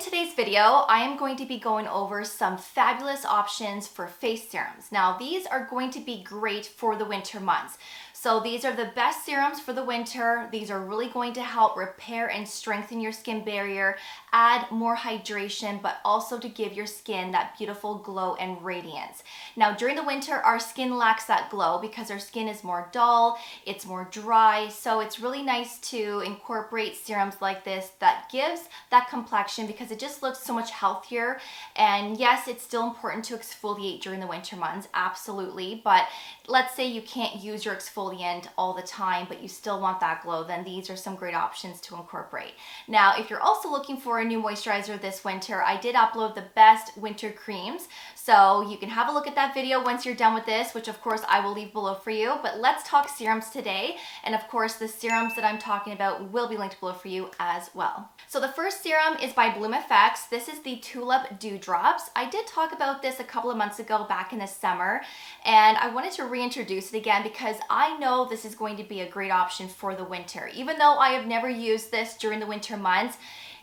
In today's video, I am going to be going over some fabulous options for face serums. Now, these are going to be great for the winter months. So these are the best serums for the winter. These are really going to help repair and strengthen your skin barrier, add more hydration, but also to give your skin that beautiful glow and radiance. Now, during the winter, our skin lacks that glow because our skin is more dull, it's more dry. So it's really nice to incorporate serums like this that gives that complexion because it just looks so much healthier. And yes, it's still important to exfoliate during the winter months, absolutely. But let's say you can't use your exfoliant all the time, but you still want that glow, then these are some great options to incorporate. Now, if you're also looking for a new moisturizer this winter, I did upload the best winter creams. So you can have a look at that video once you're done with this, which of course I will leave below for you. But let's talk serums today. And of course, the serums that I'm talking about will be linked below for you as well. So the first serum is by Bloomeffects. This is the Tulip Dewdrops. I did talk about this a couple of months ago back in the summer, and I wanted to reintroduce it again because I know this is going to be a great option for the winter. Even though I have never used this during the winter months,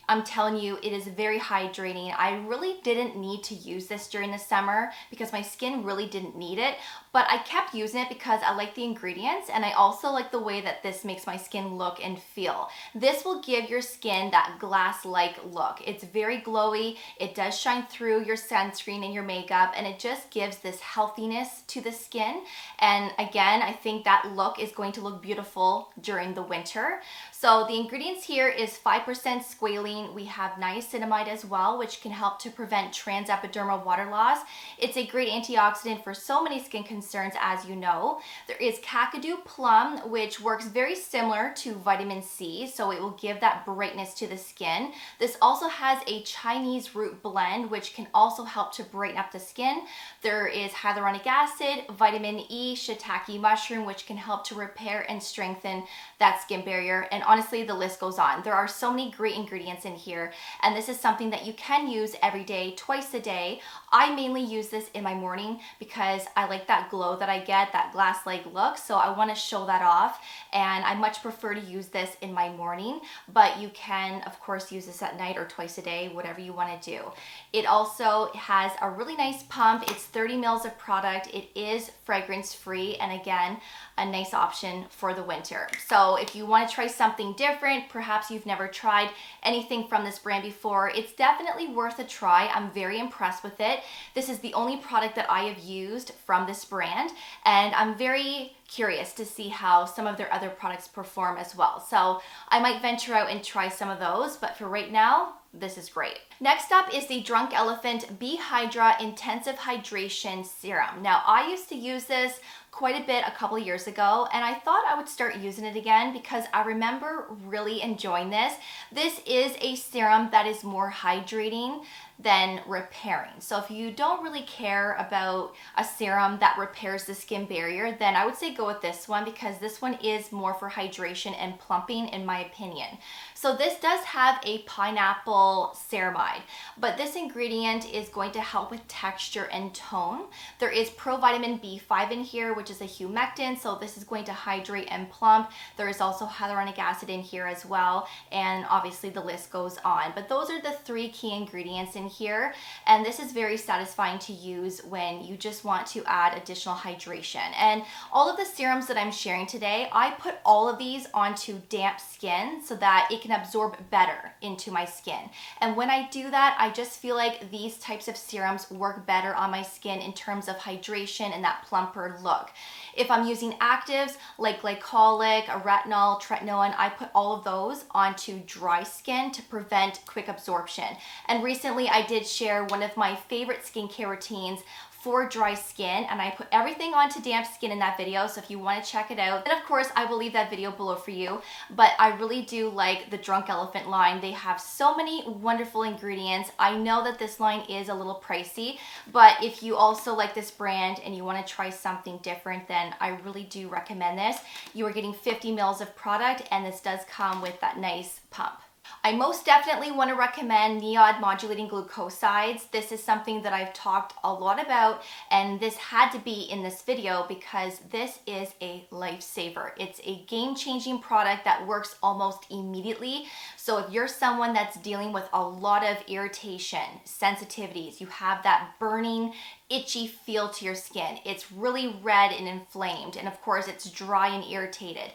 I'm telling you, it is very hydrating. I really didn't need to use this during the summer because my skin really didn't need it, but I kept using it because I like the ingredients and I also like the way that this makes my skin look and feel. This will give your skin that glass-like look. It's very glowy, it does shine through your sunscreen and your makeup, and it just gives this healthiness to the skin. And again, I think that look is going to look beautiful during the winter. So the ingredients here is 5% squalene. We have niacinamide as well, which can help to prevent transepidermal water loss. It's a great antioxidant for so many skin concerns, as you know. There is Kakadu Plum, which works very similar to vitamin C, so it will give that brightness to the skin. This also has a Chinese root blend, which can also help to brighten up the skin. There is hyaluronic acid, vitamin E, shiitake mushroom, which can help to repair and strengthen that skin barrier. And honestly, the list goes on. There are so many great ingredients in here, and this is something that you can use every day, twice a day. I mainly use this in my morning because I like that glow that I get, that glass-like look, so I want to show that off, and I much prefer to use this in my morning, but you can of course use this at night or twice a day, whatever you want to do. It also has a really nice pump. It's 30 mils of product. It is fragrance free, and again, a nice option for the winter. So if you want to try something different, perhaps you've never tried anything from this brand before, it's definitely worth a try. I'm very impressed with it. This is the only product that I have used from this brand, and I'm very curious to see how some of their other products perform as well. So I might venture out and try some of those, but for right now, this is great. Next up is the Drunk Elephant B-Hydra Intensive Hydration Serum. Now, I used to use this quite a bit a couple of years ago, and I thought I would start using it again because I remember really enjoying this. This is a serum that is more hydrating than repairing. So if you don't really care about a serum that repairs the skin barrier, then I would say go with this one because this one is more for hydration and plumping in my opinion. So this does have a pineapple ceramide, but this ingredient is going to help with texture and tone. There is provitamin B5 in here, which is a humectant, so this is going to hydrate and plump. There is also hyaluronic acid in here as well, and obviously the list goes on. But those are the three key ingredients in here, and this is very satisfying to use when you just want to add additional hydration. And all of the serums that I'm sharing today, I put all of these onto damp skin so that it can absorb better into my skin. And when I do that, I just feel like these types of serums work better on my skin in terms of hydration and that plumper look. If I'm using actives like glycolic, retinol, tretinoin, I put all of those onto dry skin to prevent quick absorption. And recently I did share one of my favorite skincare routines for dry skin, and I put everything onto damp skin in that video, so if you want to check it out, then of course I will leave that video below for you. But I really do like the Drunk Elephant line. They have so many wonderful ingredients. I know that this line is a little pricey, but if you also like this brand and you want to try something different, then I really do recommend this. You are getting 50 mils of product, and this does come with that nice pump. I most definitely want to recommend NIOD modulating glucosides. This is something that I've talked a lot about, and this had to be in this video because this is a lifesaver. It's a game-changing product that works almost immediately. So if you're someone that's dealing with a lot of irritation, sensitivities, you have that burning, itchy feel to your skin, it's really red and inflamed, and of course it's dry and irritated,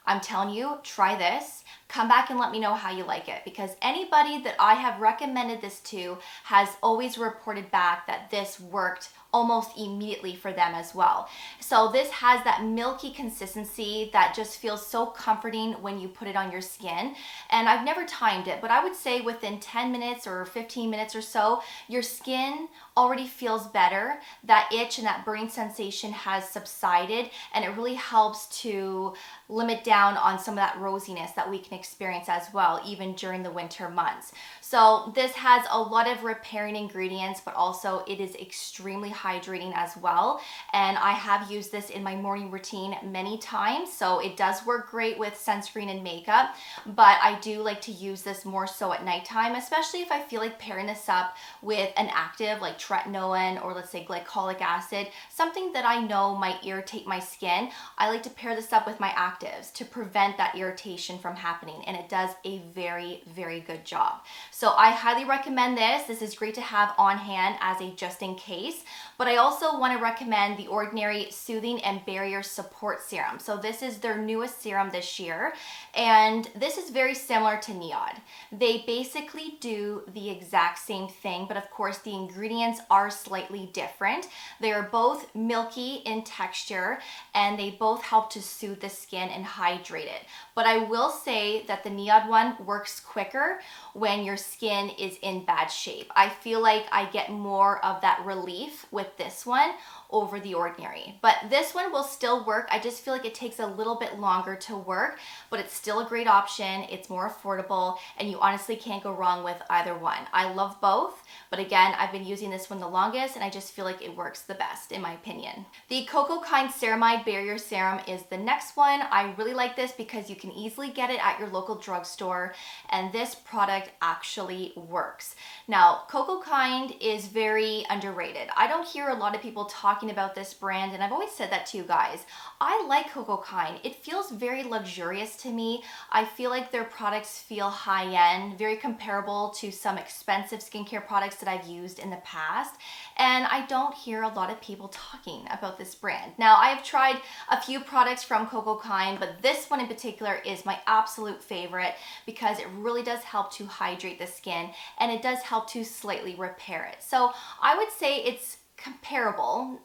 I'm telling you, try this. Come back and let me know how you like it, because anybody that I have recommended this to has always reported back that this worked almost immediately for them as well. So this has that milky consistency that just feels so comforting when you put it on your skin. And I've never timed it, but I would say within 10 minutes or 15 minutes or so, your skin already feels better. That itch and that burning sensation has subsided, and it really helps to limit down on some of that rosiness that we can experience as well, even during the winter months. So this has a lot of repairing ingredients, but also it is extremely hydrating as well. And I have used this in my morning routine many times, so it does work great with sunscreen and makeup, but I do like to use this more so at nighttime, especially if I feel like pairing this up with an active like tretinoin or let's say glycolic acid, something that I know might irritate my skin. I like to pair this up with my actives to prevent that irritation from happening, and it does a very, very good job. So I highly recommend this. This is great to have on hand as a just in case, but I also want to recommend the Ordinary Soothing and Barrier Support Serum. So this is their newest serum this year, and this is very similar to NIOD. They basically do the exact same thing, but of course the ingredients are slightly different. They are both milky in texture, and they both help to soothe the skin and hydrate it. But I will say that the NIOD one works quicker when your skin is in bad shape. I feel like I get more of that relief with this one over the Ordinary. But this one will still work. I just feel like it takes a little bit longer to work, but it's still a great option. It's more affordable, and you honestly can't go wrong with either one. I love both, but again, I've been using this one the longest, and I just feel like it works the best in my opinion. The Cocokind Ceramide Barrier Serum is the next one. I really like this because you can easily get it at your local drugstore, and this product actually works. Now, Cocokind is very underrated. I don't hear a lot of people talking about this brand, and I've always said that to you guys. I like Cocokind. It feels very luxurious to me. I feel like their products feel high-end, very comparable to some expensive skincare products that I've used in the past, and I don't hear a lot of people talking about this brand. Now, I have tried a few products from Cocokind, but this one in particular is my absolute favorite because it really does help to hydrate the skin, and it does help to slightly repair it. So I would say it's comparable.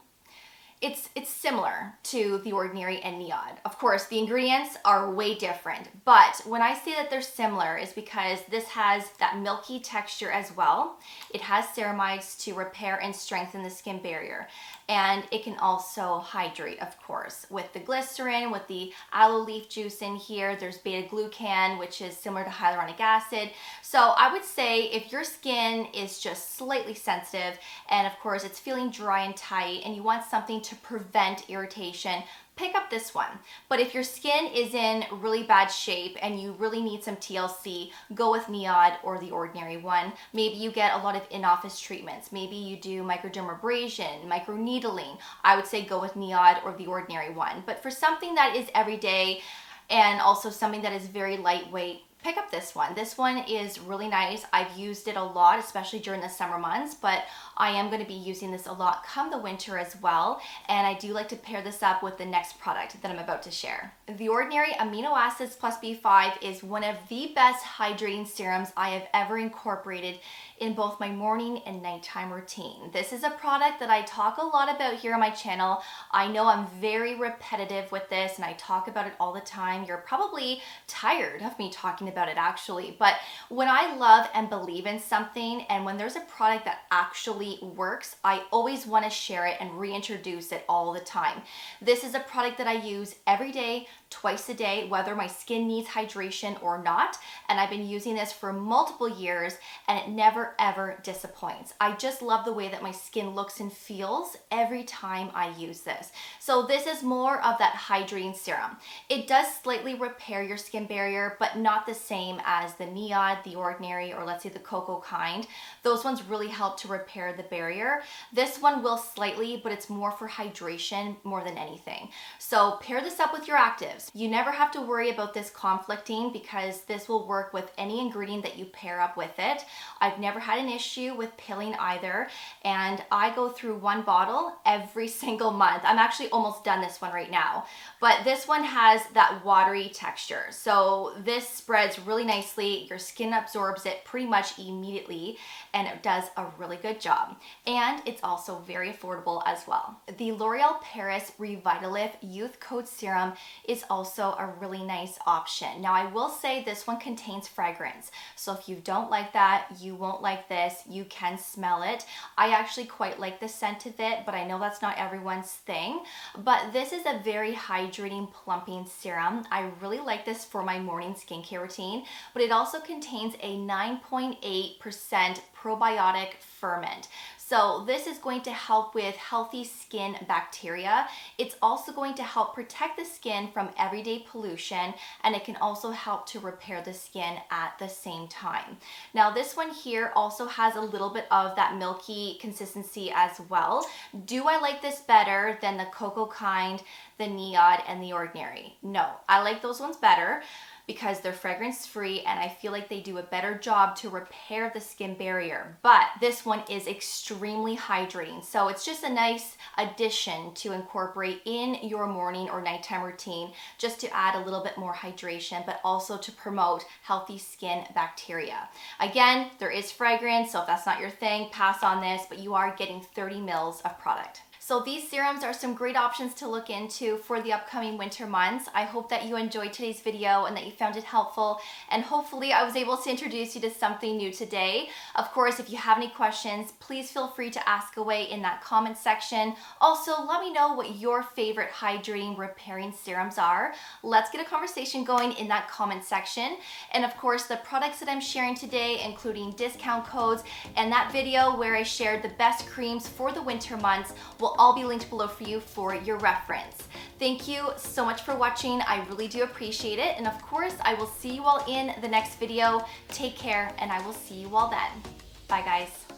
It's similar to the Ordinary and NIOD. Of course, the ingredients are way different, but when I say that they're similar is because this has that milky texture as well. It has ceramides to repair and strengthen the skin barrier, and it can also hydrate, of course, with the glycerin, with the aloe leaf juice in here. There's beta-glucan, which is similar to hyaluronic acid. So I would say if your skin is just slightly sensitive, and of course it's feeling dry and tight, and you want something to prevent irritation, pick up this one. But if your skin is in really bad shape and you really need some TLC, go with NIOD or the Ordinary one. Maybe you get a lot of in-office treatments. Maybe you do microdermabrasion, microneedling. I would say go with NIOD or the Ordinary one. But for something that is everyday and also something that is very lightweight, pick up this one. This one is really nice. I've used it a lot, especially during the summer months, but I am going to be using this a lot come the winter as well, and I do like to pair this up with the next product that I'm about to share. The Ordinary Amino Acids plus B5 is one of the best hydrating serums I have ever incorporated in both my morning and nighttime routine. This is a product that I talk a lot about here on my channel. I know I'm very repetitive with this, and I talk about it all the time. You're probably tired of me talking about it actually, but when I love and believe in something, and when there's a product that actually works, I always want to share it and reintroduce it all the time. This is a product that I use every day, twice a day, whether my skin needs hydration or not. And I've been using this for multiple years and it never ever disappoints. I just love the way that my skin looks and feels every time I use this. So this is more of that hydrating serum. It does slightly repair your skin barrier, but not the same as the NIOD, the Ordinary, or let's say the Cocokind. Those ones really help to repair the barrier. This one will slightly, but it's more for hydration more than anything. So pair this up with your actives. You never have to worry about this conflicting because this will work with any ingredient that you pair up with it. I've never had an issue with pilling either, and I go through one bottle every single month. I'm actually almost done this one right now, but this one has that watery texture. So this spreads really nicely. Your skin absorbs it pretty much immediately, and it does a really good job. And it's also very affordable as well. The L'Oreal Paris Revitalift Youth Coat Serum is also a really nice option. Now I will say this one contains fragrance. So if you don't like that, you won't like this. You can smell it. I actually quite like the scent of it, but I know that's not everyone's thing. But this is a very hydrating, plumping serum. I really like this for my morning skincare routine, but it also contains a 9.8% probiotic ferment. So this is going to help with healthy skin bacteria. It's also going to help protect the skin from everyday pollution, and it can also help to repair the skin at the same time. Now this one here also has a little bit of that milky consistency as well. Do I like this better than the Cocokind, the NIOD, and the Ordinary? No, I like those ones better because they're fragrance free and I feel like they do a better job to repair the skin barrier. But this one is extremely hydrating. So it's just a nice addition to incorporate in your morning or nighttime routine, just to add a little bit more hydration, but also to promote healthy skin bacteria. Again, there is fragrance, so if that's not your thing, pass on this, but you are getting 30 mils of product. So these serums are some great options to look into for the upcoming winter months. I hope that you enjoyed today's video and that you found it helpful, and hopefully I was able to introduce you to something new today. Of course, if you have any questions, please feel free to ask away in that comment section. Also, let me know what your favorite hydrating, repairing serums are. Let's get a conversation going in that comment section. And of course, the products that I'm sharing today, including discount codes and that video where I shared the best creams for the winter months, will all be linked below for you for your reference. Thank you so much for watching. I really do appreciate it. And of course, I will see you all in the next video. Take care, and I will see you all then. Bye, guys.